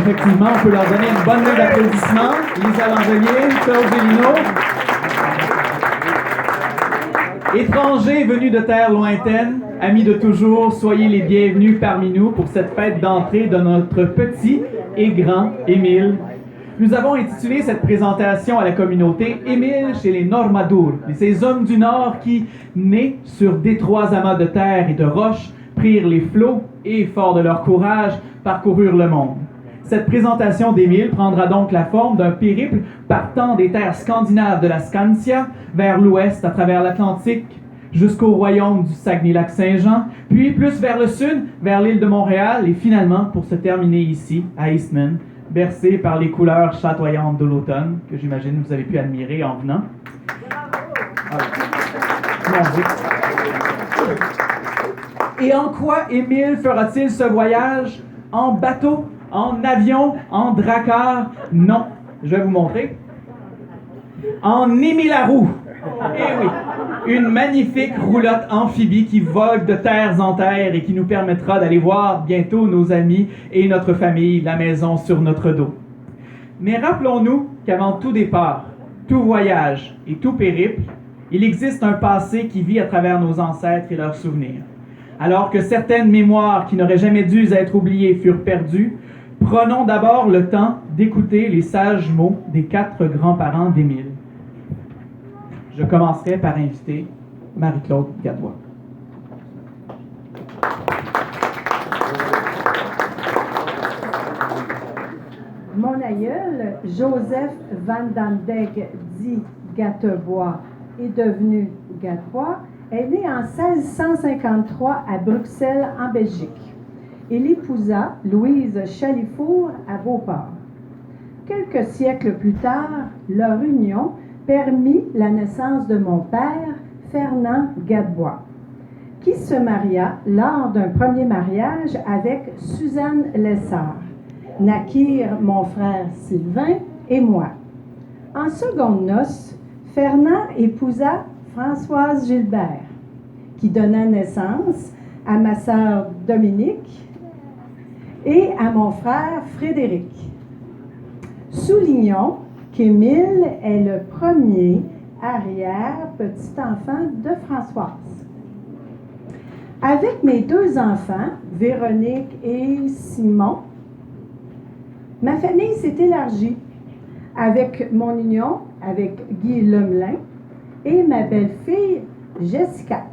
Effectivement, on peut leur donner une bonne main d'applaudissements. Lisa Langelier, Claude Vellino. Étrangers venus de terres lointaines, amis de toujours, soyez les bienvenus parmi nous pour cette fête d'entrée de notre petit et grand Émile. Nous avons intitulé cette présentation à la communauté « Émile chez les Normadour », ces hommes du Nord qui, nés sur d'étroits amas de terre et de roches, prirent les flots et, forts de leur courage, parcoururent le monde. Cette présentation d'Émile prendra donc la forme d'un périple partant des terres scandinaves de la Scandia vers l'ouest à travers l'Atlantique jusqu'au royaume du Saguenay-Lac-Saint-Jean, puis plus vers le sud, vers l'île de Montréal et finalement pour se terminer ici, à Eastman, bercé par les couleurs chatoyantes de l'automne que j'imagine vous avez pu admirer en venant. Et en quoi Émile fera-t-il ce voyage? En bateau? En avion? En dracar? Non. Je vais vous montrer. En Émile-à-roue. Eh oui. Une magnifique roulotte amphibie qui vogue de terre en terre et qui nous permettra d'aller voir bientôt nos amis et notre famille, la maison sur notre dos. Mais rappelons-nous qu'avant tout départ, tout voyage et tout périple, il existe un passé qui vit à travers nos ancêtres et leurs souvenirs. Alors que certaines mémoires qui n'auraient jamais dû être oubliées furent perdues, prenons d'abord le temps d'écouter les sages mots des 4 grands-parents d'Émile. Je commencerai par inviter Marie-Claude Gadbois. Mon aïeul, Joseph Van Dendegg, dit Gatebois, est devenu Gadbois, est né en 1653 à Bruxelles, en Belgique. Il épousa Louise Chalifour à Beauport. Quelques siècles plus tard, leur union permit la naissance de mon père, Fernand Gadbois, qui se maria lors d'un premier mariage avec Suzanne Lessard. Naquirent mon frère Sylvain et moi. En secondes noces, Fernand épousa Françoise Gilbert, qui donna naissance à ma sœur Dominique et à mon frère Frédéric. Soulignons qu'Émile est le premier arrière-petit-enfant de Françoise. Avec mes 2 enfants, Véronique et Simon, ma famille s'est élargie avec mon union avec Guy Lemelin et ma belle-fille Jessica.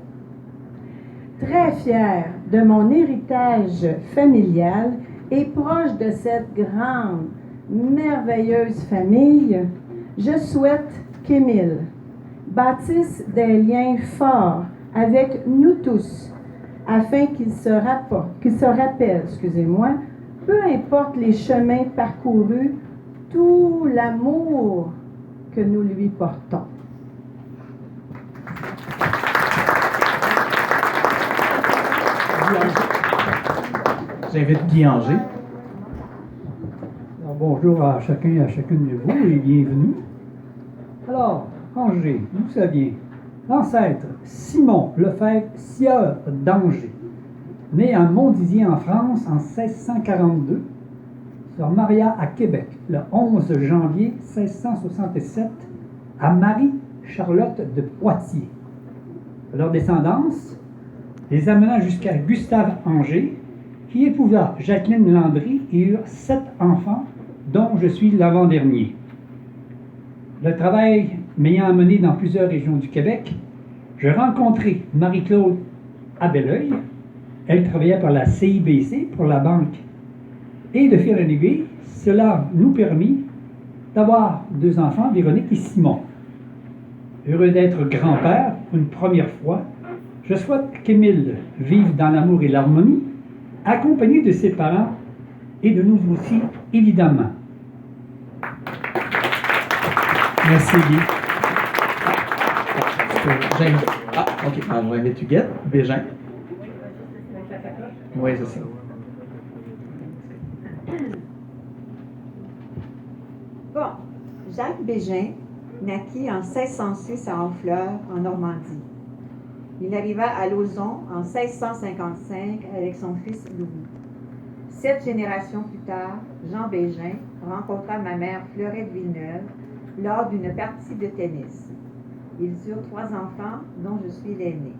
Très fière de mon héritage familial et proche de cette grande, merveilleuse famille, je souhaite qu'Émile bâtisse des liens forts avec nous tous, afin qu'il se rappelle, peu importe les chemins parcourus, tout l'amour que nous lui portons. J'invite Guy Anger. Alors, bonjour à chacun et à chacune de vous et bienvenue. Alors, Angers, d'où ça vient? L'ancêtre, Simon Lefebvre Sieur d'Angers, né à Montdidier en France en 1642, se maria à Québec le 11 janvier 1667 à Marie-Charlotte de Poitiers. Leur descendance les amena jusqu'à Gustave Anger, qui épousa Jacqueline Landry et eurent 7 enfants, dont je suis l'avant-dernier. Le travail m'ayant amené dans plusieurs régions du Québec, je rencontrai Marie-Claude à Belleuil. Elle travaillait pour la CIBC, pour la banque. Et de fil en aiguille, cela nous permit d'avoir 2 enfants, Véronique et Simon. Heureux d'être grand-père pour une première fois, je souhaite qu'Émile vive dans l'amour et l'harmonie, accompagné de ses parents et de nous aussi, évidemment. Merci Guy. OK. On va inviter Huguette, Bégin. Oui, c'est ça. Bon, Jacques Bégin naquit en 1606 à Honfleur, en Normandie. Il arriva à Lauzon en 1655 avec son fils Louis. 7 générations plus tard, Jean Bégin rencontra ma mère Fleurette Villeneuve lors d'une partie de tennis. Ils eurent 3 enfants, dont je suis l'aînée.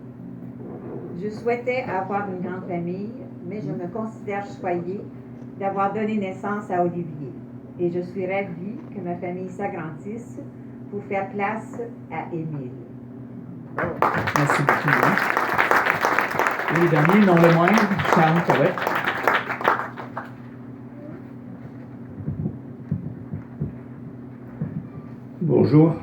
Je souhaitais avoir une grande famille, mais je me considère choyée d'avoir donné naissance à Olivier. Et je suis ravie que ma famille s'agrandisse pour faire place à Émile. Merci beaucoup. Et le dernier, non le moindre, Charles Cahouet. Bonjour.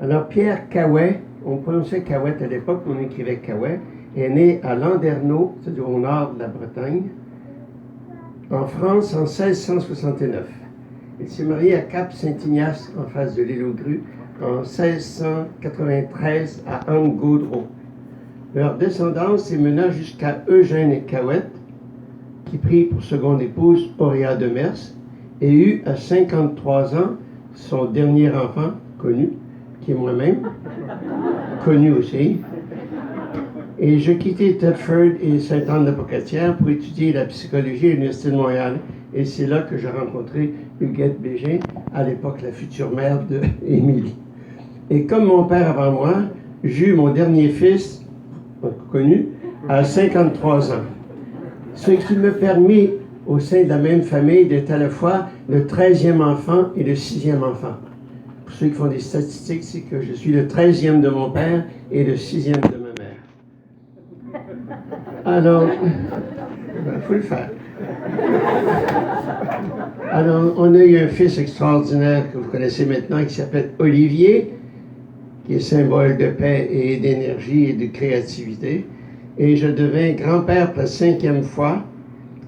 Alors, Pierre Cahouet, on prononçait Cahouet à l'époque, on écrivait Cahouet, est né à Landerneau, c'est-à-dire au nord de la Bretagne, en France en 1669. Il s'est marié à Cap-Saint-Ignace, en face de l'île aux Grues, en 1693 à Anne-Gaudreau. Leur descendance les mena jusqu'à Eugène Cahouet, qui prit pour seconde épouse Auréa de Mers et eut à 53 ans son dernier enfant connu, qui est moi-même, connu aussi. Et je quittai Thetford et Sainte-Anne-de-Pocatière pour étudier la psychologie à l'Université de Montréal. Et c'est là que j'ai rencontré Huguette Bégin, à l'époque la future mère d'Émilie. Et comme mon père avant moi, j'eus mon dernier fils, connu, à 53 ans. Ce qui me permet, au sein de la même famille, d'être à la fois le 13e enfant et le 6e enfant. Pour ceux qui font des statistiques, c'est que je suis le 13e de mon père et le 6e de ma mère. Alors, il faut le faire. Alors, on a eu un fils extraordinaire que vous connaissez maintenant qui s'appelle Olivier, qui est symbole de paix et d'énergie et de créativité. Et je devins grand-père pour la 5e fois.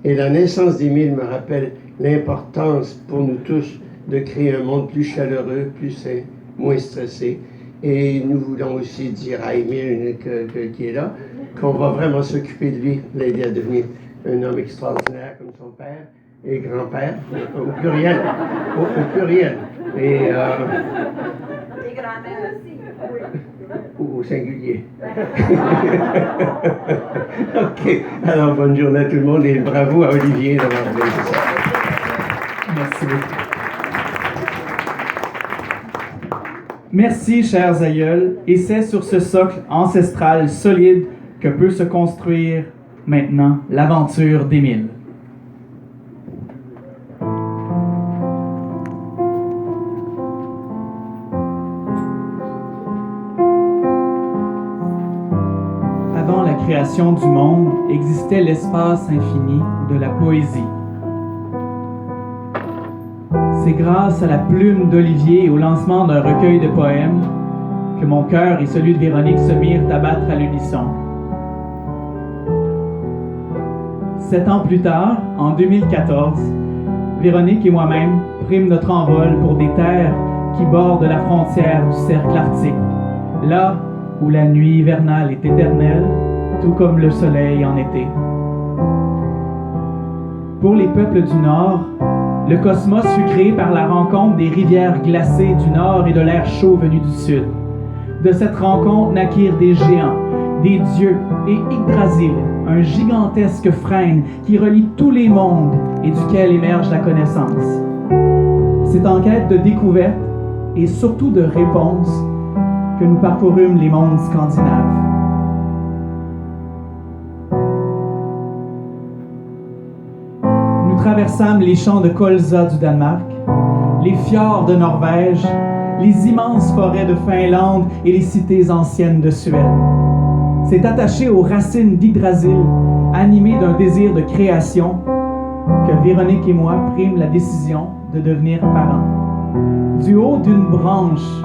Et la naissance d'Émile me rappelle l'importance pour nous tous de créer un monde plus chaleureux, plus sain, moins stressé. Et nous voulons aussi dire à Émile qui est là, qu'on va vraiment s'occuper de lui, l'aider à devenir un homme extraordinaire comme son père et grand-père, au pluriel. Au pluriel. Et grand-mère aussi. Au singulier. OK. Alors, bonne journée à tout le monde et bravo à Olivier d'avoir fait ça. Merci beaucoup. Merci, chers aïeuls, et c'est sur ce socle ancestral solide que peut se construire maintenant l'aventure d'Émile. Avant la création du monde existait l'espace infini de la poésie. C'est grâce à la plume d'Olivier et au lancement d'un recueil de poèmes que mon cœur et celui de Véronique se mirent à battre à l'unisson. 7 ans plus tard, en 2014, Véronique et moi-même prîmes notre envol pour des terres qui bordent la frontière du cercle arctique, là où la nuit hivernale est éternelle, tout comme le soleil en été. Pour les peuples du Nord, le cosmos fut créé par la rencontre des rivières glacées du Nord et de l'air chaud venu du Sud. De cette rencontre naquirent des géants, des dieux et Yggdrasil, un gigantesque frêne qui relie tous les mondes et duquel émerge la connaissance. C'est en quête de découverte et surtout de réponses que nous parcourûmes les mondes scandinaves. Nous traversâmes les champs de colza du Danemark, les fjords de Norvège, les immenses forêts de Finlande et les cités anciennes de Suède. C'est attaché aux racines d'Yggdrasil, animé d'un désir de création, que Véronique et moi prîmes la décision de devenir parents. Du haut d'une branche,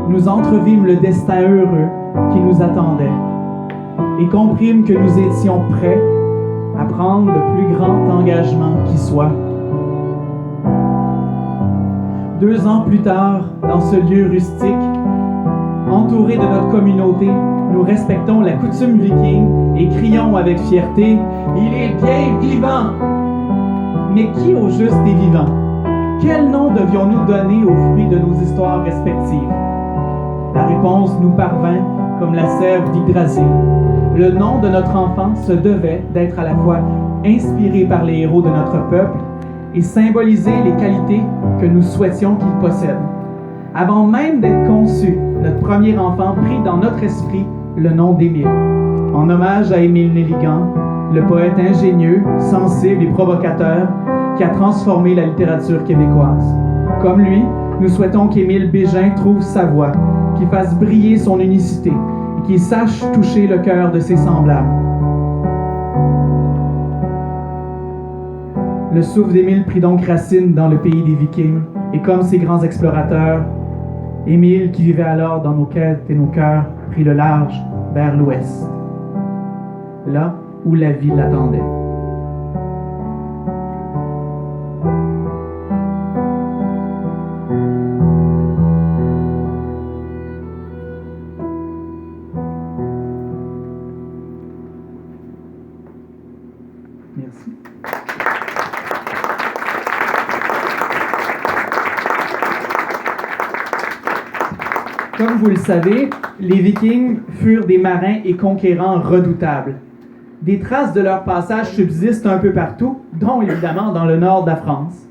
nous entrevîmes le destin heureux qui nous attendait et comprîmes que nous étions prêts à prendre le plus grand engagement qui soit. 2 ans plus tard, dans ce lieu rustique, entouré de notre communauté, nous respectons la coutume viking et crions avec fierté « Il est bien vivant !» Mais qui au juste est vivant? Quel nom devions-nous donner aux fruits de nos histoires respectives? La réponse nous parvint comme la sève d'Yggdrasil. Le nom de notre enfant se devait d'être à la fois inspiré par les héros de notre peuple et symboliser les qualités que nous souhaitions qu'il possède. Avant même d'être conçu, notre premier enfant prit dans notre esprit le nom d'Émile, en hommage à Émile Nelligan, le poète ingénieux, sensible et provocateur qui a transformé la littérature québécoise. Comme lui, nous souhaitons qu'Émile Bégin trouve sa voix, qu'il fasse briller son unicité et qu'il sache toucher le cœur de ses semblables. Le souffle d'Émile prit donc racine dans le pays des Vikings, et comme ces grands explorateurs, Émile, qui vivait alors dans nos quêtes et nos cœurs, prit le large vers l'ouest, là où la vie l'attendait. Merci. Comme vous le savez, les Vikings furent des marins et conquérants redoutables. Des traces de leur passage subsistent un peu partout, dont évidemment dans le nord de la France.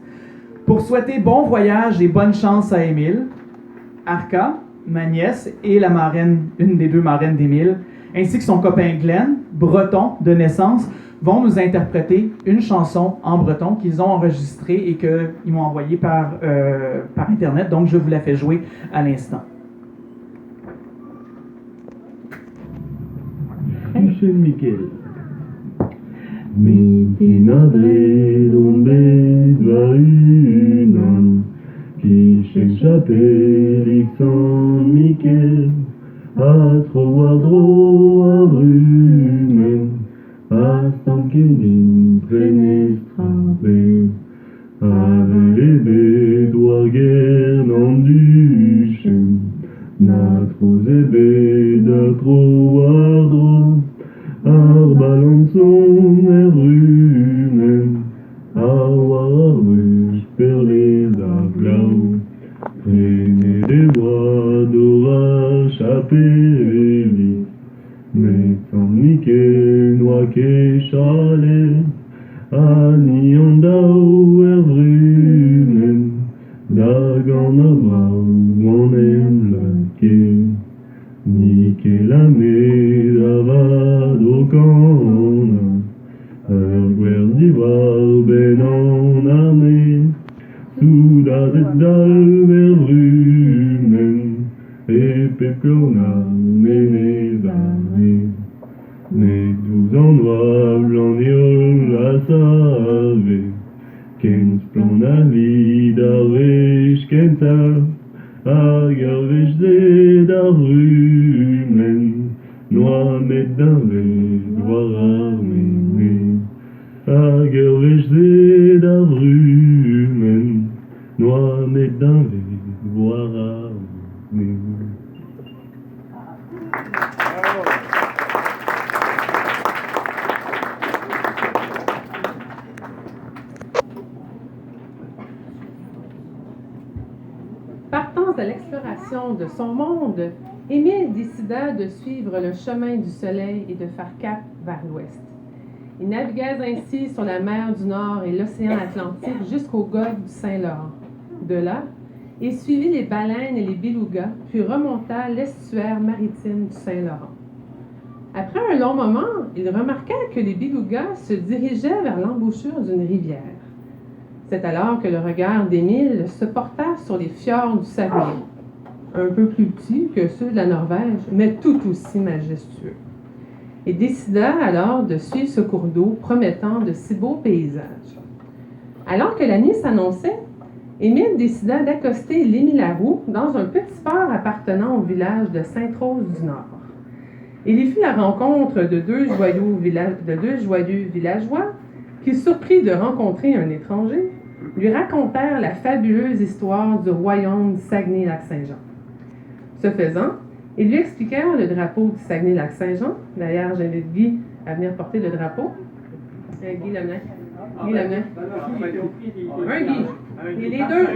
Pour souhaiter bon voyage et bonne chance à Émile, Arca, ma nièce, et la marraine, une des deux marraines d'Émile, ainsi que son copain Glenn, breton de naissance, vont nous interpréter une chanson en breton qu'ils ont enregistrée et qu'ils m'ont envoyée par Internet. Donc, je vous la fais jouer à l'instant. Michel Miquel. Mitinadre dombe dvarunan, qui s'échappait San Miquel, à Troadro à Brumen, à Stankenin Prenestrabe, avec les bédois guernant du chêne, natros ebe da Troadro, Arbalanson Brumen, Arwarus perlé d'Ablau, Prenez des bois d'orage à Péréli, mais sans Mickey, Noaké, Chalet, Aniandao, Brumen, Dagan Abrau, on aime la quai. Mikelame davado kana, guerdivar benon armé, soudadet dal verrumen, et pepcona menevare. Mais tous en noir blandiol la save, qu'en splona vidare skenta, Agarvech zed ar rumen, noa met d'un vedroar ar mene. Agarvech zed ar rumen, noa met d'un vedroar ar mene. Partant à l'exploration de son monde, Émile décida de suivre le chemin du soleil et de faire cap vers l'ouest. Il navigua ainsi sur la mer du Nord et l'océan Atlantique jusqu'au golfe du Saint-Laurent. De là, il suivit les baleines et les belugas, puis remonta l'estuaire maritime du Saint-Laurent. Après un long moment, il remarqua que les belugas se dirigeaient vers l'embouchure d'une rivière. C'est alors que le regard d'Émile se porta sur les fjords du Saguenay, un peu plus petits que ceux de la Norvège, mais tout aussi majestueux. Il décida alors de suivre ce cours d'eau promettant de si beaux paysages. Alors que la nuit s'annonçait, Émile décida d'accoster l'Émile-Laroux dans un petit port appartenant au village de Sainte-Rose-du-Nord. Il y fit la rencontre de deux joyeux villageois qui, surpris de rencontrer un étranger, lui racontèrent la fabuleuse histoire du royaume du Saguenay-Lac-Saint-Jean. Ce faisant, ils lui expliquèrent le drapeau du Saguenay-Lac-Saint-Jean. D'ailleurs, j'invite Guy à venir porter le drapeau. Guy Lemelin. Guy Lemelin. Un Guy. Et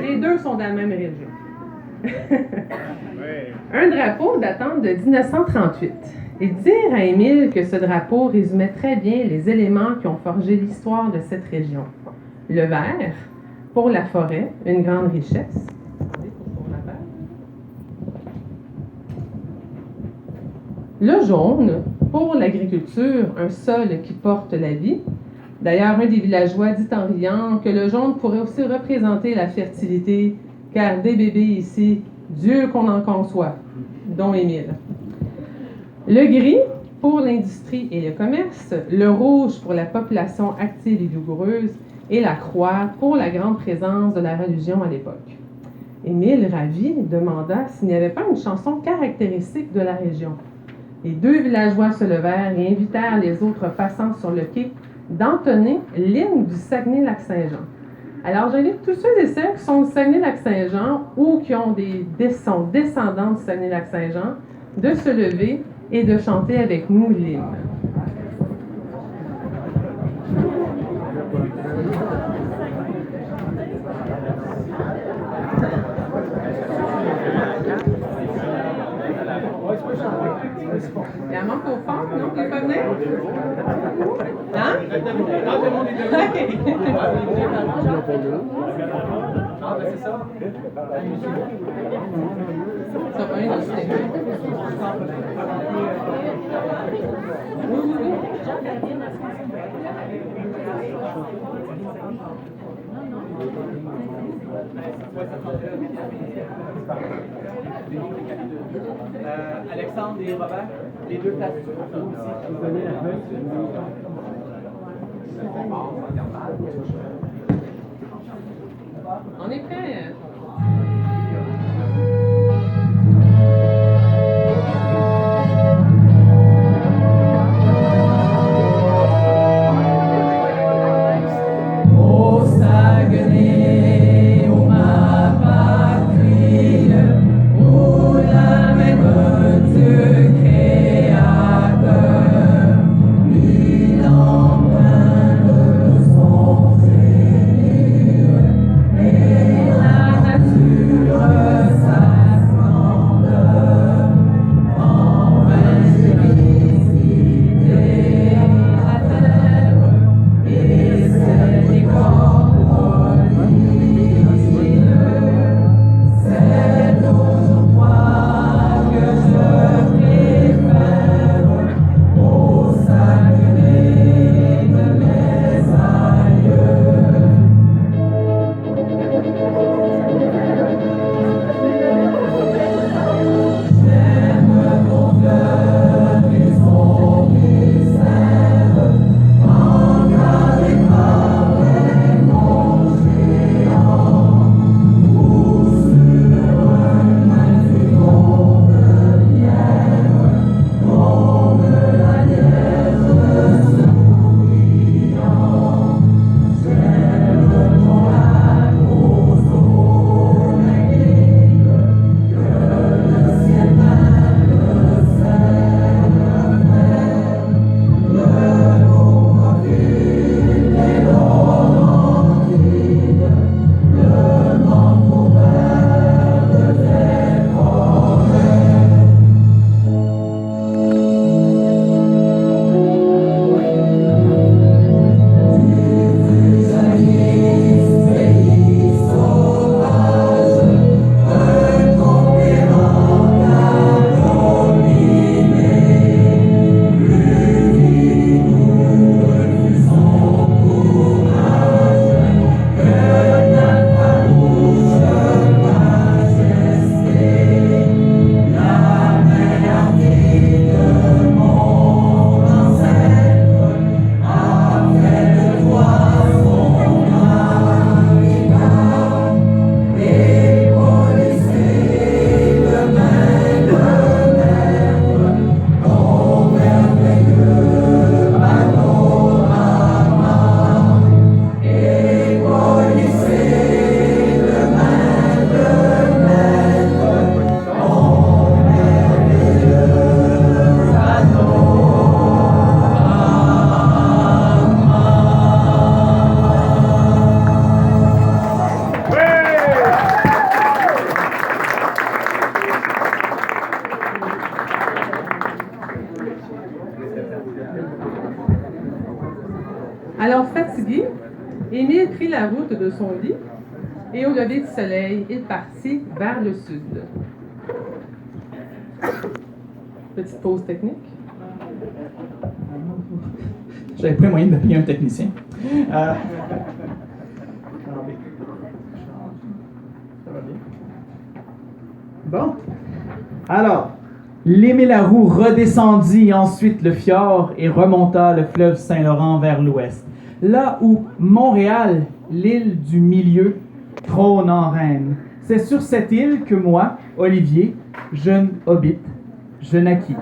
les deux sont dans la même région. Un drapeau datant de 1938. et dire à Émile que ce drapeau résumait très bien les éléments qui ont forgé l'histoire de cette région. Le vert, pour la forêt, une grande richesse. Le jaune, pour l'agriculture, un sol qui porte la vie. D'ailleurs, un des villageois dit en riant que le jaune pourrait aussi représenter la fertilité, car des bébés ici, Dieu qu'on en conçoit, dont Émile. Le gris, pour l'industrie et le commerce. Le rouge, pour la population active et vigoureuse. Et la croix, pour la grande présence de la religion à l'époque. Émile, ravi, demanda s'il n'y avait pas une chanson caractéristique de la région. Les deux villageois se levèrent et invitèrent les autres passants sur le quai d'entonner l'hymne du Saguenay-Lac-Saint-Jean. Alors, j'invite tous ceux et celles qui sont du Saguenay-Lac-Saint-Jean ou qui ont sont descendants du Saguenay-Lac-Saint-Jean de se lever et de chanter avec nous l'hymne. Il y a un manque au fond, non? Il n'est pas venu? Hein? OK. Ah, ben c'est ça. Ça va bien aussi. Alexandre et Robert, les deux places aussi. Vous donnez la feuille. On est prêts. La Fatigué, Émile prit la route de son lit et au lever du soleil, il partit vers le sud. Petite pause technique. J'avais pas moyen de me payer un technicien. Bon. Alors, l'Émile Laroux redescendit ensuite le fjord et remonta le fleuve Saint-Laurent vers l'ouest, là où Montréal, l'île du milieu, trône en reine. C'est sur cette île que moi, Olivier, jeune hobbit, je naquis.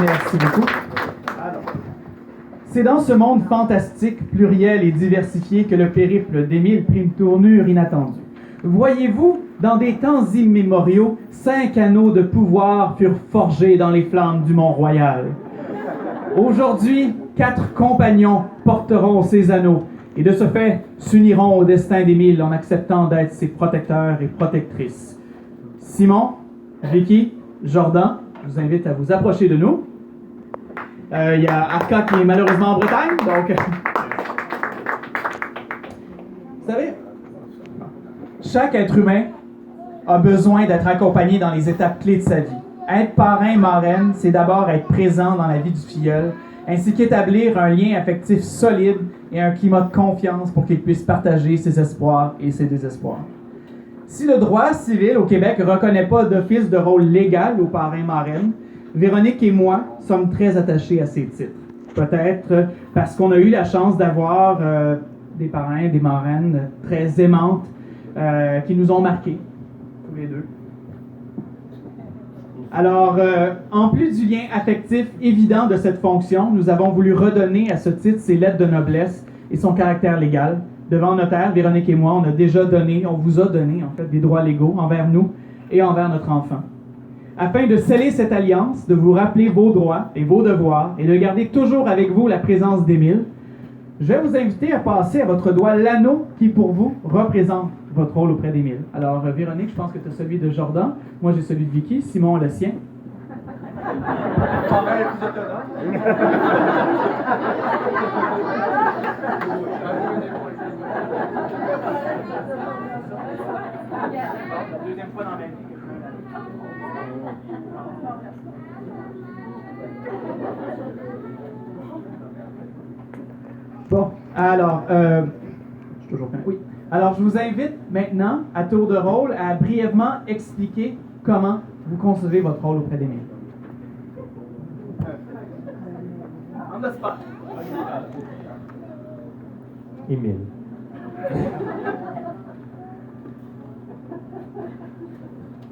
Merci beaucoup. C'est dans ce monde fantastique, pluriel et diversifié que le périple d'Émile prit une tournure inattendue. Voyez-vous, dans des temps immémoriaux, 5 anneaux de pouvoir furent forgés dans les flammes du Mont-Royal. Aujourd'hui, 4 compagnons porteront ces anneaux et de ce fait s'uniront au destin d'Émile en acceptant d'être ses protecteurs et protectrices. Simon, Vicky, Jordan, je vous invite à vous approcher de nous. Il y a Arca qui est malheureusement en Bretagne, donc... Vous savez, chaque être humain a besoin d'être accompagné dans les étapes clés de sa vie. Être parrain, marraine, c'est d'abord être présent dans la vie du filleul, ainsi qu'établir un lien affectif solide et un climat de confiance pour qu'il puisse partager ses espoirs et ses désespoirs. Si le droit civil au Québec ne reconnaît pas d'office de rôle légal aux parrains-marraines, Véronique et moi sommes très attachés à ces titres. Peut-être parce qu'on a eu la chance d'avoir des parrains, des marraines très aimantes qui nous ont marqués, tous les deux. Alors, en plus du lien affectif évident de cette fonction, nous avons voulu redonner à ce titre ses lettres de noblesse et son caractère légal. Devant notaire, Véronique et moi, on vous a donné en fait des droits légaux envers nous et envers notre enfant. afin de sceller cette alliance, de vous rappeler vos droits et vos devoirs et de garder toujours avec vous la présence d'Émile, je vais vous inviter à passer à votre doigt l'anneau qui, pour vous, représente votre rôle auprès d'Émile. Alors, Véronique, je pense que tu as celui de Jordan. Moi, j'ai celui de Vicky. Simon a le sien. Deuxième fois dans la vie. Bon, alors, je suis toujours prêt. Oui. Alors, je vous invite maintenant, à tour de rôle, à brièvement expliquer comment vous concevez votre rôle auprès d'Émile. On the spot. Émile.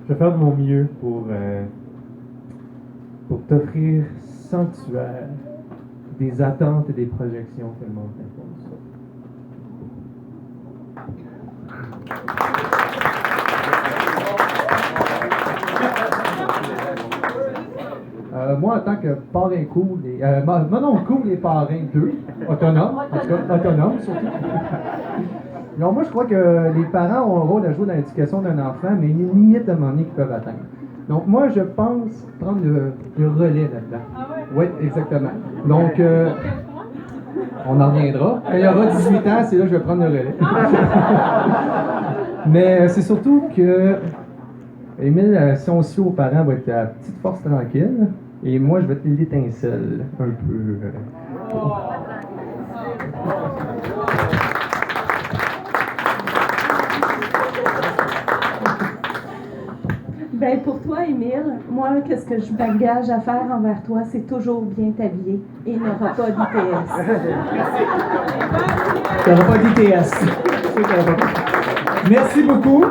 Je vais faire de mon mieux pour t'offrir sanctuaire des attentes et des projections que le monde t'impose. Moi, en tant que parrain cool, mon oncle cool et parrain 2, autonome, en tout cas, autonome surtout. Alors moi, je crois que les parents ont un rôle à jouer dans l'éducation d'un enfant, mais il y a une limite à un moment donné qu'ils peuvent atteindre. Donc moi, je pense prendre le relais là-dedans. Ah ouais? Oui, exactement. Donc, on en reviendra. Quand il y aura 18 ans, c'est là que je vais prendre le relais. Mais c'est surtout que Émile, si on suit aux parents, va être la petite force tranquille. Et moi, je vais être l'étincelle un peu. Ben pour toi, Émile, moi, qu'est-ce que je m'engage à faire envers toi, c'est toujours bien t'habiller et il n'aura pas d'ITS. Tu n'auras pas d'ITS. Merci beaucoup.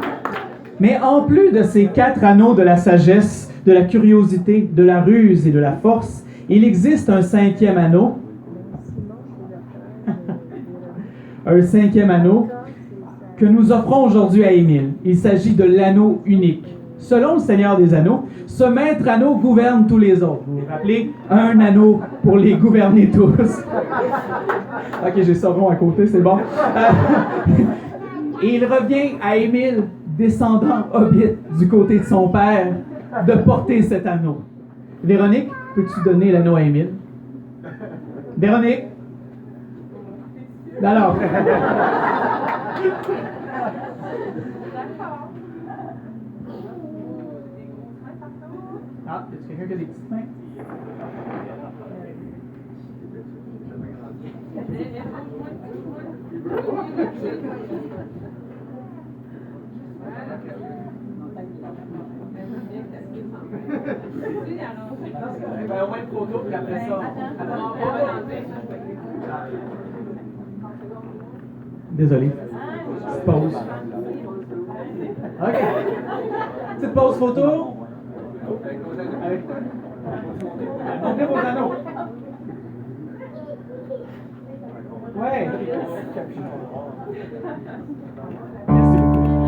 Mais en plus de ces 4 anneaux de la sagesse, de la curiosité, de la ruse et de la force, il existe un 5e anneau. Un 5e anneau que nous offrons aujourd'hui à Émile. Il s'agit de l'anneau unique. Selon le Seigneur des Anneaux, ce maître anneau gouverne tous les autres. Vous vous rappelez? Un anneau pour les gouverner tous. Ok, j'ai ça rond à côté, c'est bon. Et il revient à Émile, descendant hobbit du côté de son père, de porter cet anneau. Véronique, peux-tu donner l'anneau à Émile? Véronique? Alors. Ah, est-ce quelqu'un qui a des petites mains? Au moins une photo, puis après ça. Désolé. Petite pause. OK. Petite pause photo. Avec toi. Montrez vos anneaux. Ouais. Merci beaucoup.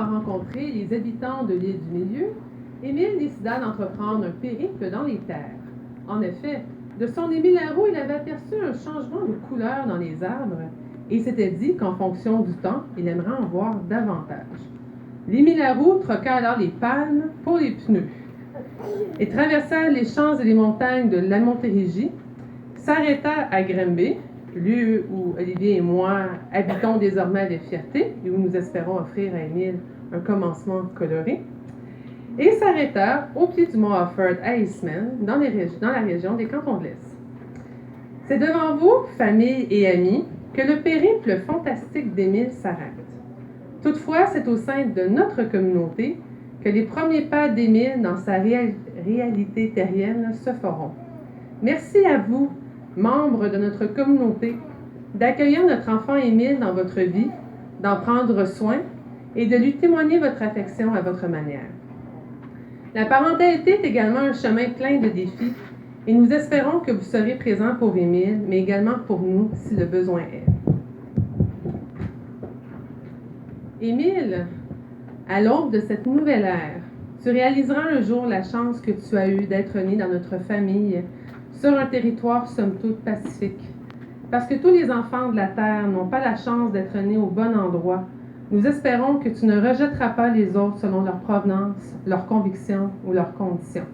avoir rencontré les habitants de l'île du Milieu, Émile décida d'entreprendre un périple dans les terres. En effet, de son Émile Laroux, il avait aperçu un changement de couleur dans les arbres et il s'était dit qu'en fonction du temps, il aimerait en voir davantage. L'Émile Laroux troqua alors les palmes pour les pneus et traversa les champs et les montagnes de la Montérégie, s'arrêta à Grimby, lieu où Olivier et moi habitons désormais avec fierté et où nous espérons offrir à Émile un commencement coloré, et s'arrêta au pied du mont Offord à Eastman, dans la région des Cantons de l'Est. C'est devant vous, famille et amis, que le périple fantastique d'Émile s'arrête. Toutefois, c'est au sein de notre communauté que les premiers pas d'Émile dans sa réalité terrienne se feront. Merci à vous, membres de notre communauté, d'accueillir notre enfant Émile dans votre vie, d'en prendre soin et de lui témoigner votre affection à votre manière. La parentalité est également un chemin plein de défis et nous espérons que vous serez présents pour Émile, mais également pour nous si le besoin est. Émile, à l'aube de cette nouvelle ère, tu réaliseras un jour la chance que tu as eue d'être né dans notre famille sur un territoire somme toute pacifique. Parce que tous les enfants de la terre n'ont pas la chance d'être nés au bon endroit, nous espérons que tu ne rejetteras pas les autres selon leur provenance, leurs convictions ou leurs conditions.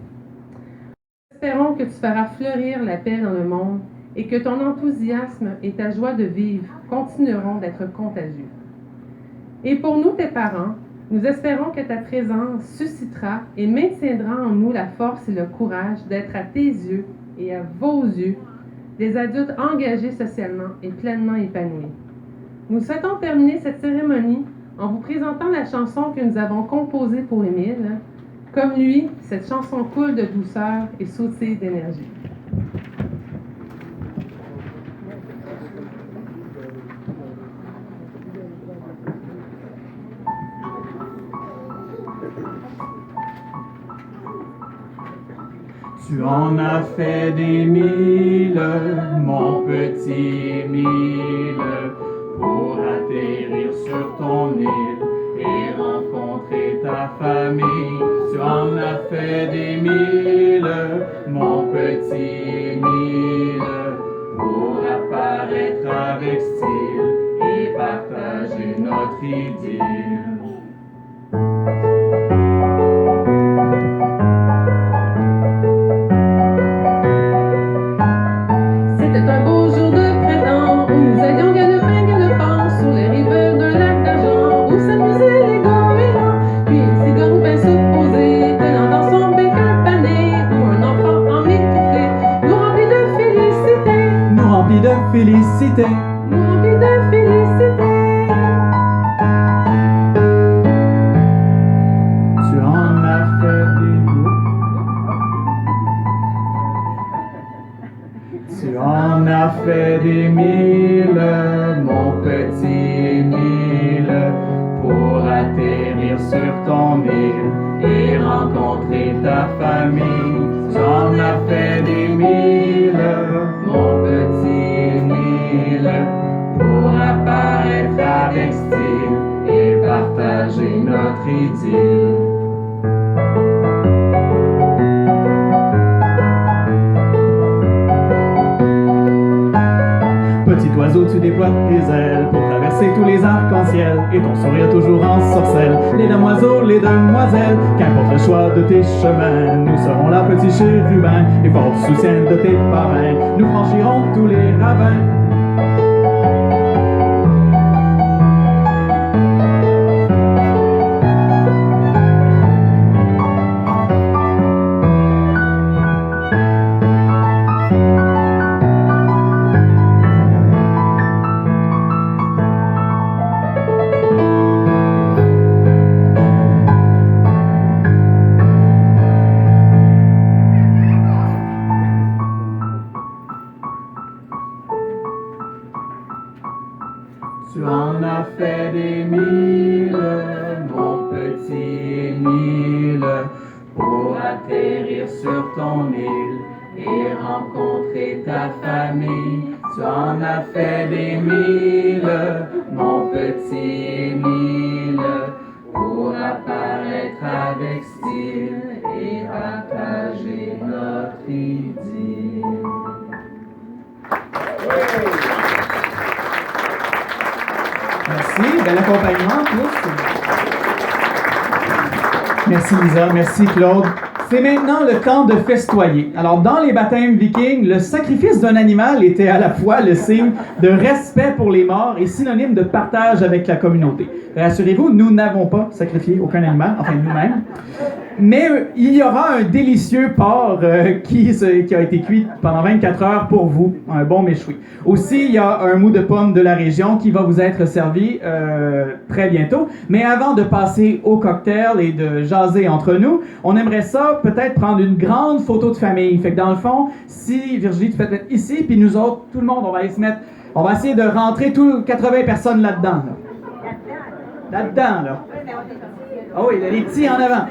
Nous espérons que tu feras fleurir la paix dans le monde et que ton enthousiasme et ta joie de vivre continueront d'être contagieux. Et pour nous, tes parents, nous espérons que ta présence suscitera et maintiendra en nous la force et le courage d'être à tes yeux et à vos yeux des adultes engagés socialement et pleinement épanouis. Nous souhaitons terminer cette cérémonie en vous présentant la chanson que nous avons composée pour Émile. Comme lui, cette chanson coule de douceur et sautille d'énergie. Tu en as fait des mille, mon petit Émile, pour atterrir sur ton île et rencontrer ta famille. Tu en as fait des mille, mon petit Émile, pour apparaître avec style et partager notre idylle. Félicité, nous remplis de félicité. Tu en as fait des mots. Tu en as fait des mille, mon petit Émile, pour atterrir sur ton île et rencontrer ta famille. Tu en as fait des mille, mon petit pour apparaître avec style et partager notre idylle. Petit oiseau, tu déploies tes ailes pour traverser tous les arcs-en-ciel et ton sourire toujours en sorcelle. Les damoiseaux, les demoiselles, qu'importe le choix de tes chemins, nous serons là, petits chérubins, et fort souciens de tes parrains, nous franchirons tous les ravins. Tu en as fait des mille, mon petit Émile, pour atterrir sur ton île et rencontrer ta famille. Tu en as fait des mille, mon petit Émile, pour Merci, bel accompagnement, tous. Merci Lisa, merci Claude. C'est maintenant le temps de festoyer. Alors, dans les baptêmes vikings, le sacrifice d'un animal était à la fois le signe de respect pour les morts et synonyme de partage avec la communauté. Rassurez-vous, nous n'avons pas sacrifié aucun animal, enfin nous-mêmes. Mais il y aura un délicieux porc qui a été cuit pendant 24 heures pour vous, un bon méchoui. Aussi, il y a un mou de pomme de la région qui va vous être servi très bientôt. Mais avant de passer au cocktail et de jaser entre nous, on aimerait ça peut-être prendre une grande photo de famille. Fait que dans le fond, si Virginie, tu peux te mettre ici, puis nous autres, tout le monde, on va aller se mettre, on va essayer de rentrer tous 80 personnes là-dedans. Là-dedans, là. Oh oui, les petits en avant.